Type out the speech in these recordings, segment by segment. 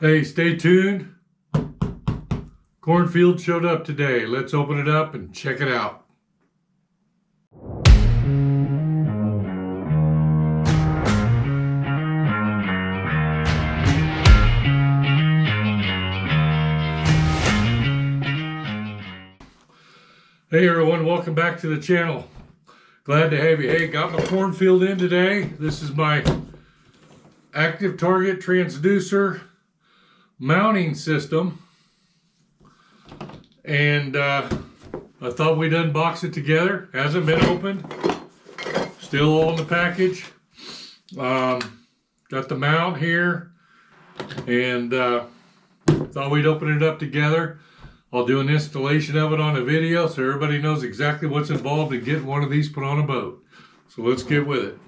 Hey, stay tuned. Cornfield showed up today. Let's open it up and check it out. Hey everyone, welcome back to the channel. Glad to have you. Hey, got my cornfield in today. This is my active target transducer mounting system. And I thought we'd unbox it together. Hasn't been opened. Still all in the package. Got the mount here. And thought we'd open it up together. I'll do an installation of it on a video so everybody knows exactly what's involved in getting one of these put on a boat. So let's get with it.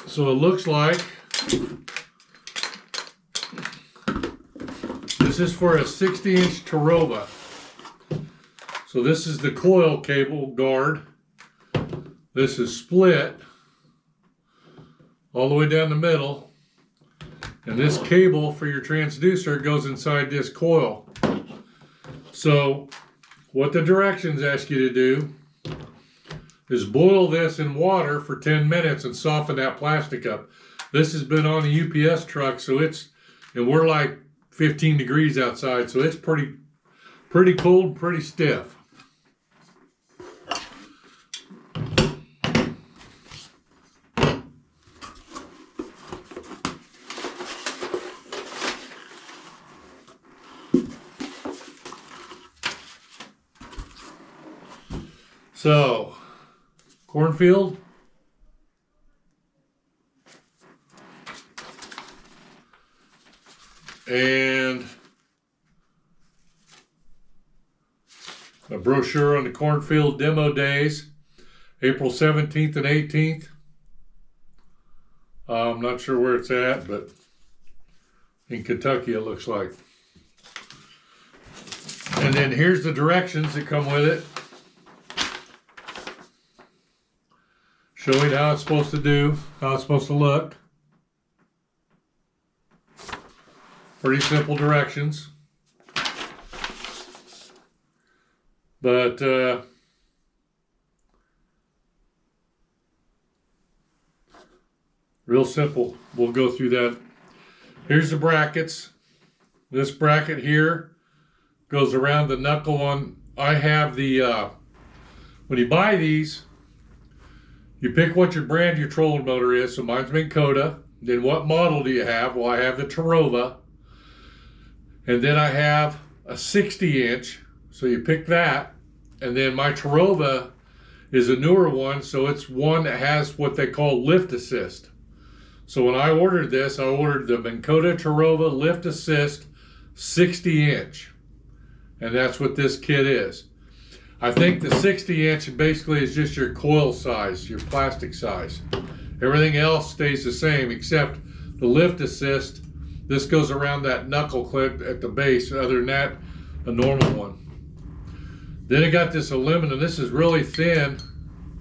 So it looks like this is for a 60-inch Terrova. So this is the coil cable guard. This is split all the way down the middle. And this cable for your transducer goes inside this coil. So what the directions ask you to do is boil this in water for 10 minutes and soften that plastic up. This has been on the UPS truck, so and we're like 15 degrees outside, so it's pretty cold, pretty stiff. So, cornfield. And a brochure on the cornfield demo days, April 17th and 18th. I'm not sure where it's at, but in Kentucky it looks like. And then here's the directions that come with it, showing how it's supposed to do, how it's supposed to look. Pretty simple directions. But real simple. We'll go through that. Here's the brackets. This bracket here goes around the knuckle on. I have the, when you buy these, you pick what your brand your trolling motor is. So mine's Minn Kotta. Then what model do you have? Well, I have the Terrova. And then I have a 60-inch. So you pick that. And then my Terrova is a newer one. So it's one that has what they call lift assist. So when I ordered this, I ordered the Minn Kotta Terrova lift assist 60-inch. And that's what this kit is. I think the 60-inch basically is just your coil size, your plastic size. Everything else stays the same except the lift assist. This goes around that knuckle clip at the base. Other than that, a normal one. Then it got this aluminum. This is really thin,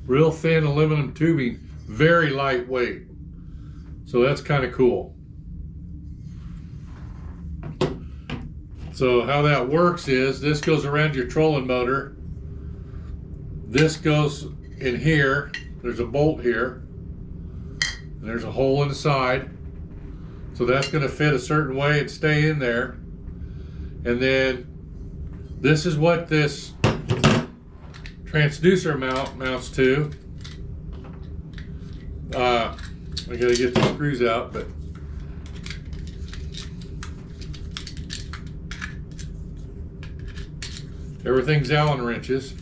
real thin aluminum tubing, very lightweight. So that's kind of cool. So how that works is this goes around your trolling motor. This goes in here. There's a bolt here. And there's a hole in the side. So that's going to fit a certain way and stay in there. And then this is what this transducer mounts to. I got to get the screws out, but everything's Allen wrenches.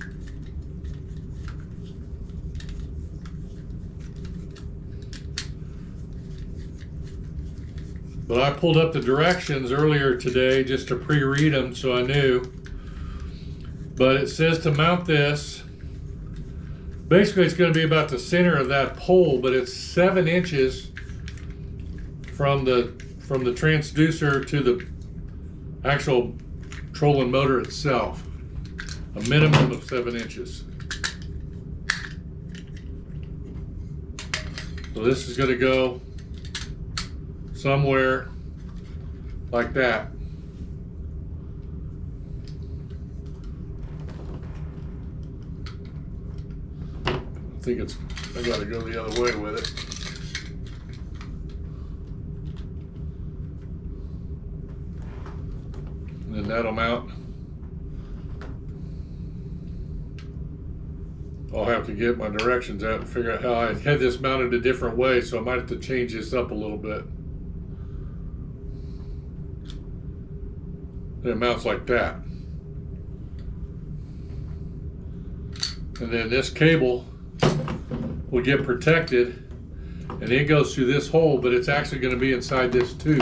But I pulled up the directions earlier today just to pre-read them so I knew. But it says to mount this, basically it's going to be about the center of that pole, but it's 7 inches from the transducer to actual trolling motor itself. A minimum of 7 inches. So this is going to go somewhere like that. I got to go the other way with it. And then that'll mount. I'll have to get my directions out and figure out how I had this mounted a different way, so I might have to change this up a little bit. And it mounts like that. And then this cable will get protected, and it goes through this hole, but it's actually going to be inside this tube.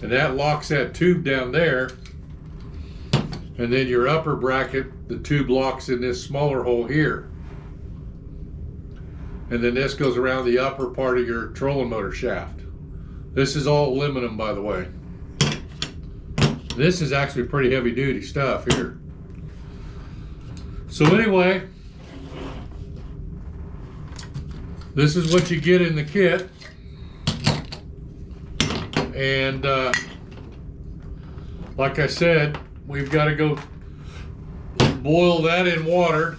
And that locks that tube down there. And then your upper bracket, the tube locks in this smaller hole here. And then this goes around the upper part of your trolling motor shaft. This is all aluminum, by the way. This is actually pretty heavy duty stuff here. So anyway, this is what you get in the kit. And like I said, we've got to go boil that in water,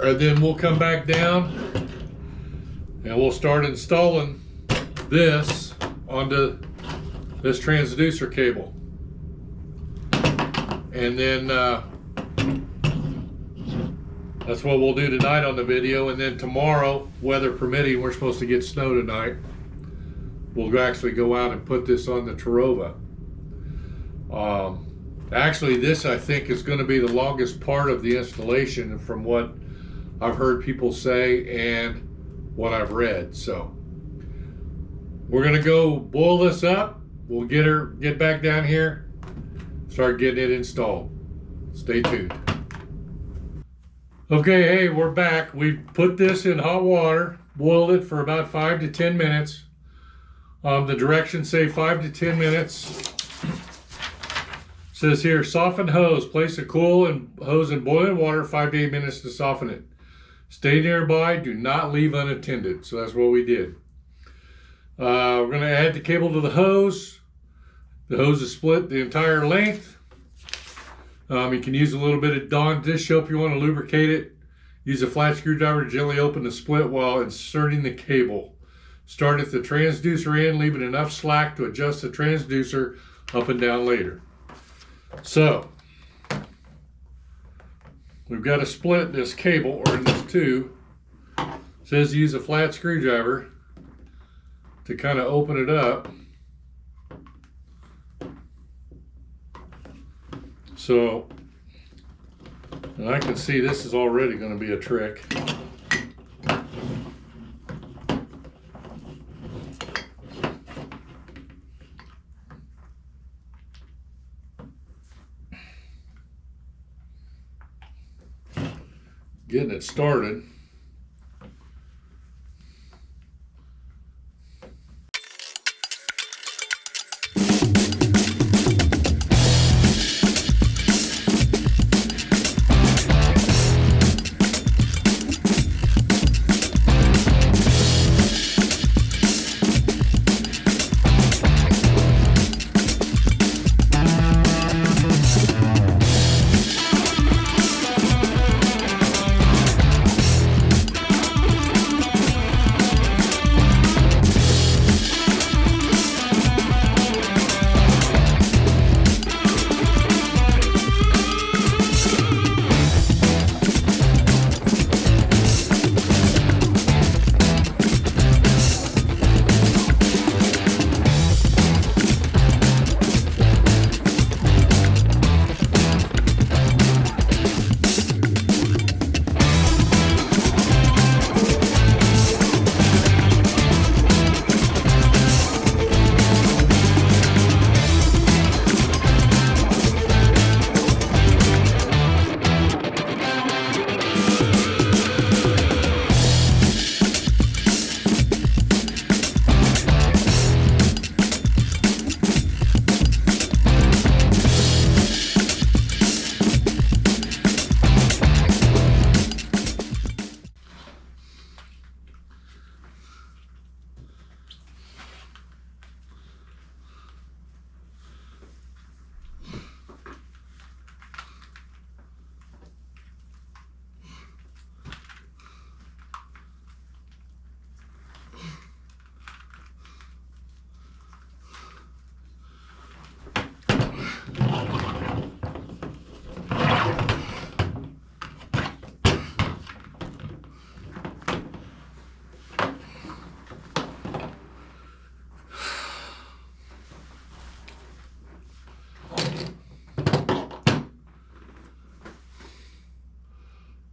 and then we'll come back down and we'll start installing this onto this transducer cable. And then that's what we'll do tonight on the video. And then tomorrow, weather permitting, we're supposed to get snow tonight. We'll actually go out and put this on the Terrova. Actually, this I think is going to be the longest part of the installation from what I've heard people say and what I've read. So we're going to go boil this up. We'll get back down here, start getting it installed. Stay tuned. Okay, hey, we're back. We put this in hot water, boiled it for about 5 to 10 minutes. The directions say 5 to 10 minutes. Says here, soften hose. Place a cool hose in boiling water 5 to 8 minutes to soften it. Stay nearby. Do not leave unattended. So that's what we did. We're going to add the cable to the hose. The hose is split the entire length. You can use a little bit of Dawn dish soap if you want to lubricate it. Use a flat screwdriver to gently open the split while inserting the cable. Start at the transducer end, leaving enough slack to adjust the transducer up and down later. So, we've got to split this cable, or in this tube. It says use a flat screwdriver to kind of open it up. So, and I can see this is already going to be a trick. Getting it started.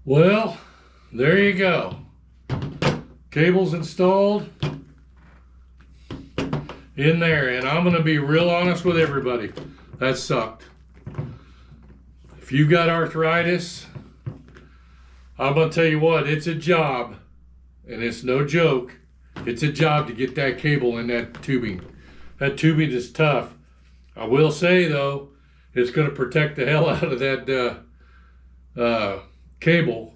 Well, there you go. Cables installed in there, and I'm gonna be real honest with everybody. That sucked. If you got arthritis, I'm gonna tell you what, it's a job, and it's no joke. It's a job to get that cable in that tubing. That tubing is tough. I will say though, it's gonna protect the hell out of that cable,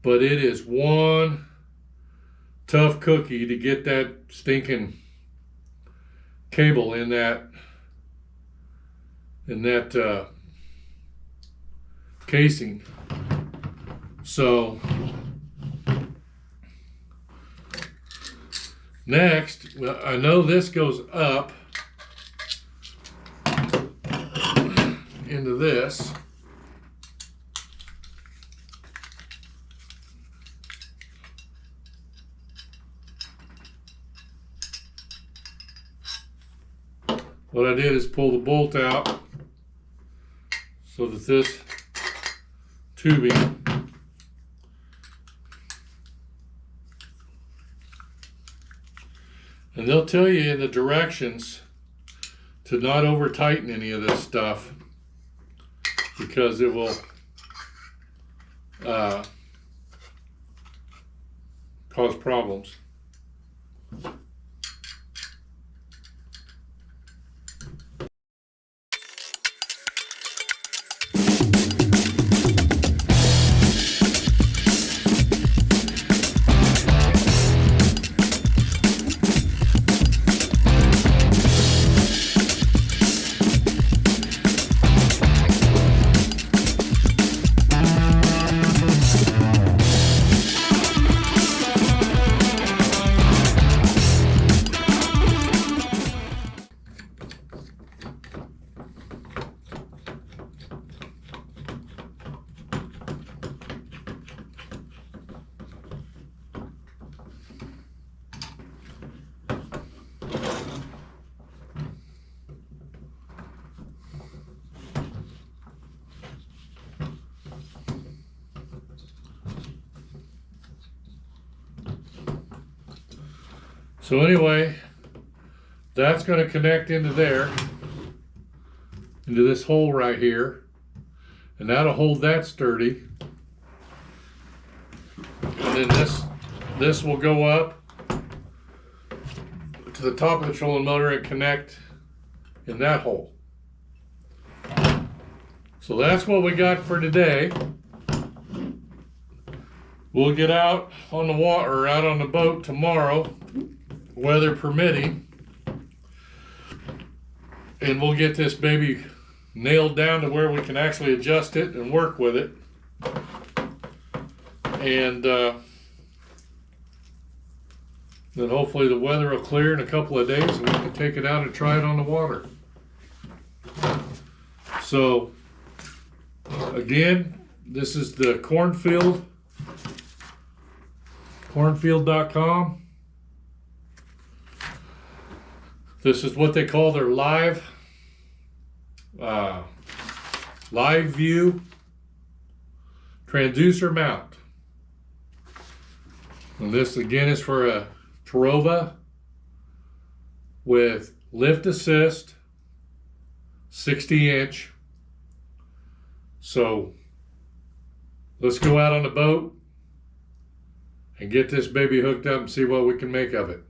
but it is one tough cookie to get that stinking cable in that casing. So next, I know this goes up into this. What I did is pull the bolt out so that this tubing and they'll tell you in the directions to not over tighten any of this stuff because it will cause problems. So anyway, that's going to connect into there, into this hole right here, and that'll hold that sturdy. And then this will go up to the top of the trolling motor and connect in that hole. So that's what we got for today. We'll get out on the water, out on the boat tomorrow, weather permitting, and we'll get this baby nailed down to where we can actually adjust it and work with it. And then hopefully the weather will clear in a couple of days and we can take it out and try it on the water. So again, this is the Cornfield, cornfield.com. This is what they call their live view transducer mount. And this again is for a Terrova with lift assist, 60-inch. So let's go out on the boat and get this baby hooked up and see what we can make of it.